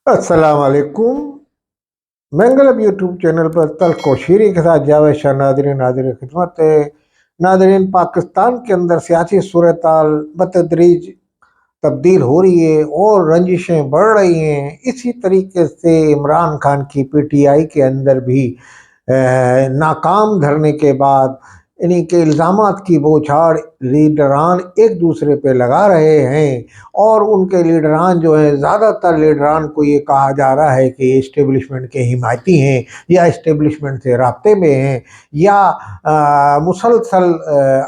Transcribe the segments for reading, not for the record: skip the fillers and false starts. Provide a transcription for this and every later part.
अस्सलाम वालेकुम। मंगलम YouTube channel पर तल्ख व शीरी के साथ जावेद शाह नादरीन हाजिर खिदमत है। नादरीन, पाकिस्तान के अंदर सियासी सूरत हाल बतदरीज तब्दील हो रही है और रंजिशें बढ़ रही हैं। इसी तरीके से इमरान खान की पीटीआई के अंदर भी नाकाम धरने के बाद इन्हीं के इल्ज़ामात की बौछार लीडरान एक दूसरे पे लगा रहे हैं और उनके लीडरान जो हैं, ज़्यादातर लीडरान को ये कहा जा रहा है कि इस्टेब्लिशमेंट के हिमायती हैं या इस्टेब्लिशमेंट से राब्ते में हैं या मुसलसल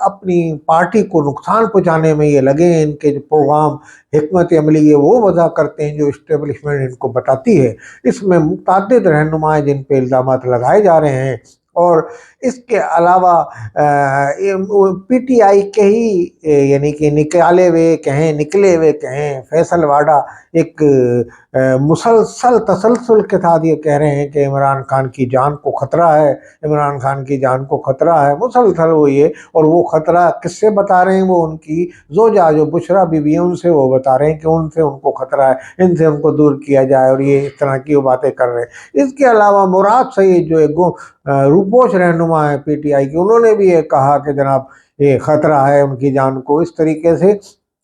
अपनी पार्टी को नुकसान पहुँचाने में ये लगे हैं। इनके जो प्रोग्राम हिकमत अमली है वो वजह करते हैं जो इस्टेब्लिशमेंट इनको बताती है। इसमें मुतअद्दिद रहनुमाएँ जिन पे इल्ज़ामात लगाए जा रहे हैं और इसके अलावा पीटीआई के ही यानी कि निकाले हुए कहें निकले हुए कहें फैसल वाडा एक मुसलसल तसलसल के साथ ये कह रहे हैं कि इमरान खान की जान को ख़तरा है, इमरान खान की जान को ख़तरा है। मुसलसल वो ये और वो ख़तरा किससे बता रहे हैं, वो उनकी जोजा जो बुशरा बीवी है उनसे वो बता रहे हैं कि उनसे उनको ख़तरा है, इनसे उनको दूर किया जाए और ये इस तरह की वो बातें कर रहे हैं। इसके अलावा मुराद सईद जो एक रूपोश रहनुमा है पीटीआई की, उन्होंने भी ये कहा कि जनाब ये ख़तरा है उनकी जान को। इस तरीके से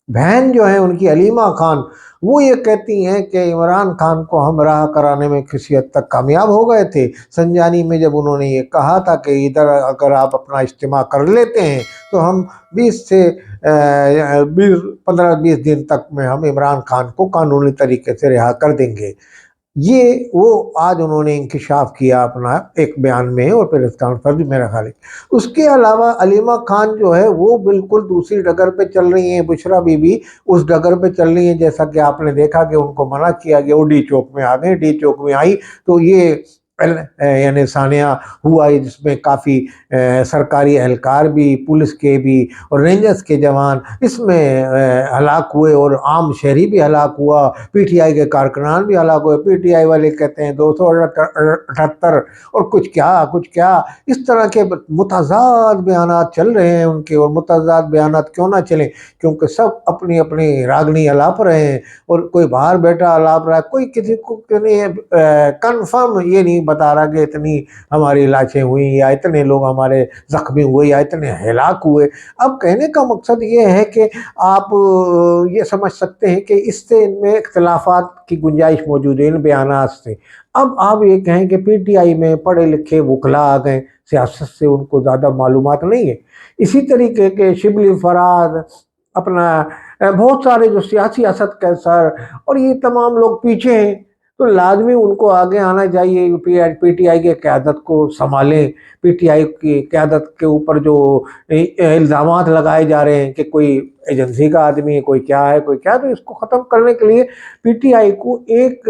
बहन जो है उनकी अलीमा खान, वो ये कहती हैं कि इमरान खान को हम राह कराने में किसी हद तक कामयाब हो गए थे। संजानी में जब उन्होंने ये कहा था कि इधर अगर आप अपना इज्तिमा कर लेते हैं तो हम 20 से 15-20 दिन तक में हम इमरान खान को कानूनी तरीके से रिहा कर देंगे। ये वो आज उन्होंने इंकिशाफ किया अपना एक बयान में और प्रेस कॉन्फ्रेंस भी मेरा ख्याल है। उसके अलावा अलीमा खान जो है वो बिल्कुल दूसरी डगर पे चल रही हैं। बुशरा बीबी उस डगर पे चल रही हैं जैसा कि आपने देखा कि उनको मना किया गया, वो डी चौक में आ गए। डी चौक में आई तो ये यानी सानिया हुआ है जिसमें काफ़ी सरकारी एहलकार भी, पुलिस के भी और रेंजर्स के जवान इसमें हलाक हुए और आम शहरी भी हलाक हुआ, पीटीआई के कारकुनान भी हलाक हुए। पीटीआई वाले कहते हैं 278 और कुछ क्या इस तरह के मुतज़ाद बयानात चल रहे हैं उनके। और मुतज़ाद बयानात क्यों ना चलें, क्योंकि सब अपनी अपनी रागनी अलाप रहे हैं और कोई बाहर बैठा अलाप रहा है, कोई किसी को कन्फर्म ये नहीं बता रहा कि इतनी हमारी लाशें हुई या इतने लोग हमारे ज़ख्मी हुए या इतने हलाक हुए। अब कहने का मकसद ये है कि आप ये समझ सकते हैं कि इससे इनमें इख्तिलाफ़ात की गुंजाइश मौजूद है इन बयानात से। अब आप ये कहें कि पीटीआई में पढ़े लिखे वकला आ गए, सियासत से उनको ज़्यादा मालूमात नहीं है। इसी तरीके के शिबली फराद अपना बहुत सारे जो सियासी असद कैसर और ये तमाम लोग पीछे हैं, तो लाजमी उनको आगे आना चाहिए। पीटीआई के क़यादत को संभालें। पीटीआई की क़यादत के ऊपर जो इल्ज़ामात लगाए जा रहे हैं कि कोई एजेंसी का आदमी है, कोई क्या है कोई क्या, तो इसको ख़त्म करने के लिए पीटीआई को एक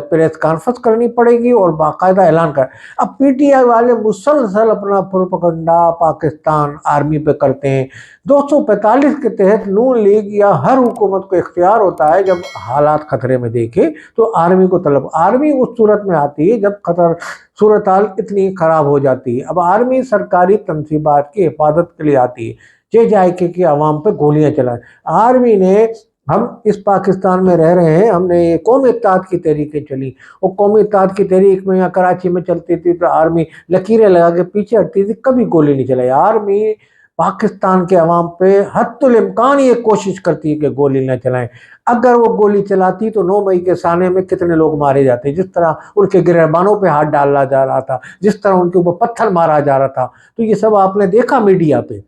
प्रेस कॉन्फ्रेंस करनी पड़ेगी और बाकायदा ऐलान कर। अब पीटीआई वाले मुसलसल अपना प्रोपगंडा पाकिस्तान आर्मी पे करते हैं। 245 के तहत नून लीग या हर हुकूमत को इख्तियार होता है जब हालात खतरे में देखे तो आर्मी को तलब। आर्मी उस सूरत में आती है जब खतर सूरत हाल इतनी ख़राब हो जाती है। अब आर्मी सरकारी तनसीबात की हिफाजत के लिए आती है। जे जाए कि आवाम पे गोलियां चलाएं। आर्मी ने, हम इस पाकिस्तान में रह रहे हैं, हमने ये कौमी इत्तेहाद की तहरीकें चली और कौमी इत्तेहाद की तहरीक में यहाँ कराची में चलती थी तो आर्मी लकीरें लगा के पीछे हटती थी, कभी गोली नहीं चलाई। आर्मी पाकिस्तान के अवाम पे हद्दुल इम्कान ये कोशिश करती है कि गोली न चलाएं। अगर वो गोली चलाती तो 9 मई के साने में कितने लोग मारे जाते, जिस तरह उनके गिरबानों पे हाथ डाला जा रहा था, जिस तरह उनके ऊपर पत्थर मारा जा रहा था, तो ये सब आपने देखा मीडिया पे।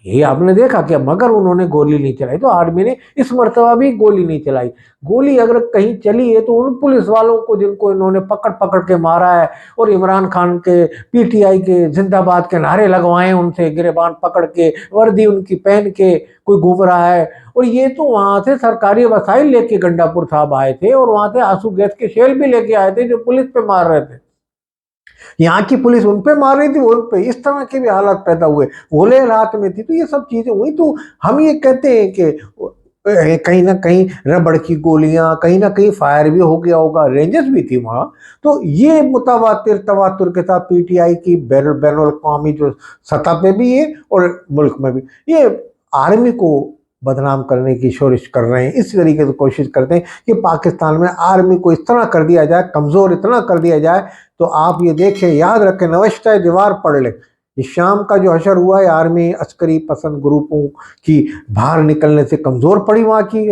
ये आपने देखा कि मगर उन्होंने गोली नहीं चलाई, तो आर्मी ने इस मर्तबा भी गोली नहीं चलाई। गोली अगर कहीं चली है तो उन पुलिस वालों को जिनको इन्होंने पकड़ पकड़ के मारा है और इमरान खान के पीटीआई के जिंदाबाद के नारे लगवाए, उनसे गिरबान पकड़ के वर्दी उनकी पहन के कोई घूम रहा है। और ये तो वहां से सरकारी वसाइल लेके गंडापुर साहब आए थे और वहां से आंसू गैस के शेल भी लेके आए थे जो पुलिस पे मार रहे थे। यहाँ की पुलिस उन पे मार रही थी, उन पे इस तरह के भी हालात पैदा हुए, भोले हालात में थी। तो ये सब चीजें हुई। तो हम ये कहते हैं कि कहीं ना कहीं रबड़ की गोलियां, कहीं ना कहीं फायर भी हो गया होगा, रेंजर्स भी थी वहां। तो ये मुतवातिर तवातुर के साथ पीटीआई की बैनुल अक़वामी जो सतह पे भी है और मुल्क में भी, ये आर्मी को بدनाम करने की कोशिश कर रहे हैं। इस तरीके से कोशिश करते हैं कि पाकिस्तान में आर्मी को इस तरह कर दिया जाए, कमज़ोर इतना कर दिया जाए। तो आप ये देखें, याद रखें, नवश्ता दीवार पढ़ लें, इस शाम का जो हशर हुआ है आर्मी अस्करी पसंद ग्रुपों की बाहर निकलने से कमज़ोर पड़ी। वहाँ की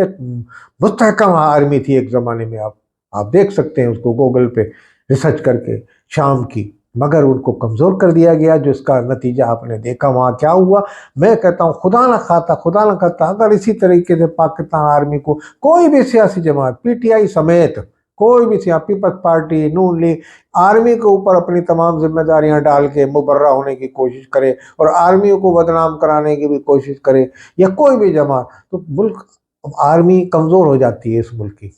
मुस्तहकम आर्मी थी एक ज़माने में। आप देख सकते हैं उसको गूगल पे रिसर्च करके, शाम की, मगर उनको कमज़ोर कर दिया गया, जो इसका नतीजा आपने देखा वहाँ क्या हुआ। मैं कहता हूँ खुदा न खाता अगर इसी तरीके से पाकिस्तान आर्मी को कोई भी सियासी जमात, PTI समेत कोई भी सियासी, पीपल्स पार्टी, नून लीग, आर्मी के ऊपर अपनी तमाम जिम्मेदारियां डाल के मुबर्रा होने की कोशिश करे और आर्मी को बदनाम कराने की भी कोशिश करे, या कोई भी जमात, तो मुल्क, आर्मी कमज़ोर हो जाती है इस मुल्क की,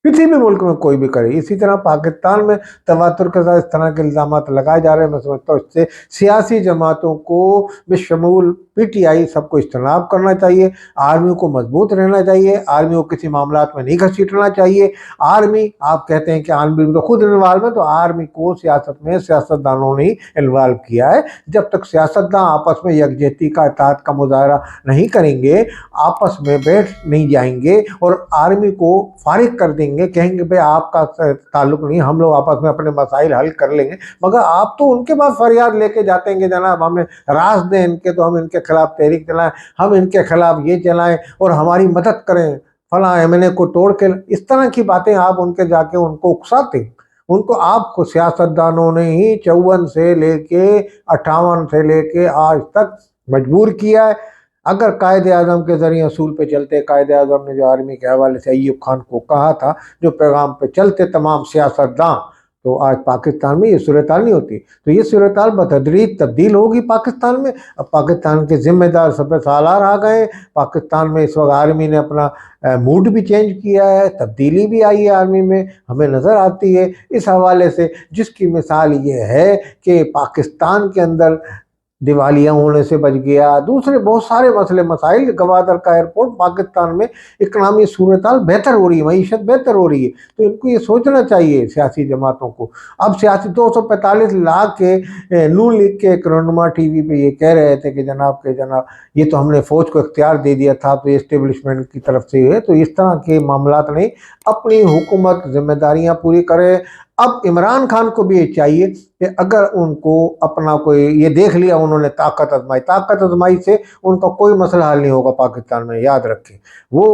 किसी भी मुल्क में कोई भी करे। इसी तरह पाकिस्तान में तवातुर के साथ इस तरह के इल्ज़ामात लगाए जा रहे हैं। मैं समझता हूँ इससे सियासी जमातों को बेशमूल PTI सबको इज्तनाब करना चाहिए, आर्मी को मजबूत रहना चाहिए, आर्मी को किसी मामलात में नहीं घसीटना चाहिए। आर्मी, आप कहते हैं कि आर्मी तो खुद इन्वॉल्व है, तो आर्मी को सियासत में सियासतदानों ने ही इन्वॉल्व किया है। जब तक सियासतदान आपस में यकजहती का, इत्तेहाद का मुजाहरा नहीं करेंगे, आपस में बैठ नहीं जाएंगे और आर्मी को फारिग कर देंगे, कहेंगे भाई आपका ताल्लुक नहीं, हम लोग आपस में अपने मसाइल हल कर लेंगे, मगर आप तो उनके पास फरियाद लेके जाते हैं कि जनाब हमें रास दें इनके, तो हम इनके खिलाफ तहरीक चलाएं, हम इनके खिलाफ ये चलाएं और हमारी मदद करें, फलां MNA को तोड़ के। इस तरह की बातें आप उनके जाके उनको उकसाते, उनको, आपको सियासतदानों ने ही 54 से लेके 58 से लेके आज तक मजबूर किया है। अगर कायदे आज़म के ज़रिए असूल पे चलते, कायदे आज़म ने जो आर्मी के हवाले से अय्यूब खान को कहा था, जो पैगाम पे चलते तमाम सियासतदान, तो आज पाकिस्तान में ये सूरत-हाल नहीं होती। तो ये सूरत-हाल बतदरीज तब्दील होगी पाकिस्तान में। अब पाकिस्तान के ज़िम्मेदार सफ़े सालार आ गए। पाकिस्तान में इस वक्त आर्मी ने अपना मूड भी चेंज किया है, तब्दीली भी आई है आर्मी में, हमें नज़र आती है। इस हवाले से जिसकी मिसाल ये है कि पाकिस्तान के अंदर दिवालिया होने से बच गया, दूसरे बहुत सारे मसले मसाइल, गवादर का एयरपोर्ट, पाकिस्तान में इकनॉमी सूरत-हाल बेहतर हो रही है, मईशत बेहतर हो रही है। तो इनको ये सोचना चाहिए सियासी जमातों को। अब सियासी 245 लाख के नून लीग के एक रहनुमा TV पे ये कह रहे थे कि जनाब ये तो हमने फौज को इख्तियार दे दिया था, तो ये इस्टेब्लिशमेंट की तरफ से है। तो इस तरह के मामलात नहीं, अपनी हुकूमत जिम्मेदारियां पूरी करे। अब इमरान खान को भी ये चाहिए कि अगर उनको अपना कोई, ये देख लिया उन्होंने ताकत आजमाई से उनका कोई मसला हल नहीं होगा पाकिस्तान में, याद रखें। वो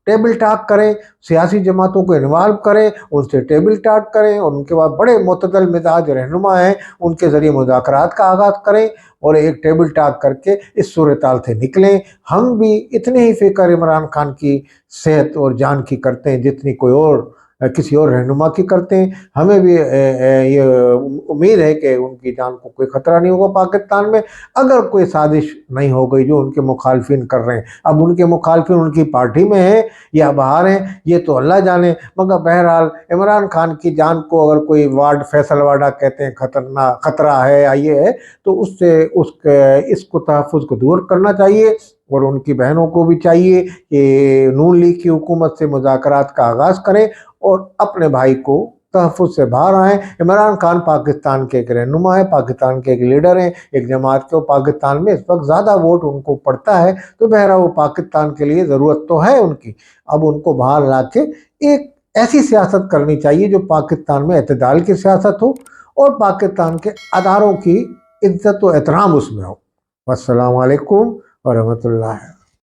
टेबल टॉक करें, सियासी जमातों को इन्वॉल्व करें, उनसे टेबल टॉक करें, और उनके बाद बड़े मुतदल मिजाज रहनुमा हैं, उनके ज़रिए मुज़ाकरात का आगाज़ करें और एक टेबल टॉक करके इस सूरत-हाल से निकलें। हम भी इतनी ही फिक्र इमरान खान की सेहत और जान की करते हैं जितनी कोई और किसी और रहनुमा की करते हैं। हमें भी ये उम्मीद है कि उनकी जान को कोई ख़तरा नहीं होगा पाकिस्तान में, अगर कोई साजिश नहीं हो गई जो उनके मुखालफिन कर रहे हैं। अब उनके मुखालफिन उनकी पार्टी में हैं या बाहर हैं, ये तो अल्लाह जाने, मगर बहरहाल इमरान खान की जान को अगर कोई फैसलवाड़ा कहते हैं खतरा है या ये है, तो उससे इसको तहफ़्फ़ुज़ को दूर करना चाहिए। और उनकी बहनों को भी चाहिए कि नून लीग की हुकूमत से मुज़ाकरात का आगाज़ करें और अपने भाई को तहफ़्फ़ुज़ से बाहर आएँ। इमरान खान पाकिस्तान के एक रहनुमा है, पाकिस्तान के एक लीडर हैं, एक जमात के। पाकिस्तान में इस वक्त ज़्यादा वोट उनको पड़ता है, तो बहरहाल वो पाकिस्तान के लिए ज़रूरत तो है उनकी। अब उनको बाहर ला के एक ऐसी सियासत करनी चाहिए जो पाकिस्तान में एतदाल की सियासत हो और पाकिस्तान के अदारों की इज्जत व एहतराम उसमें हो। अस्सलाम वालेकुम व रहमतुल्लाह।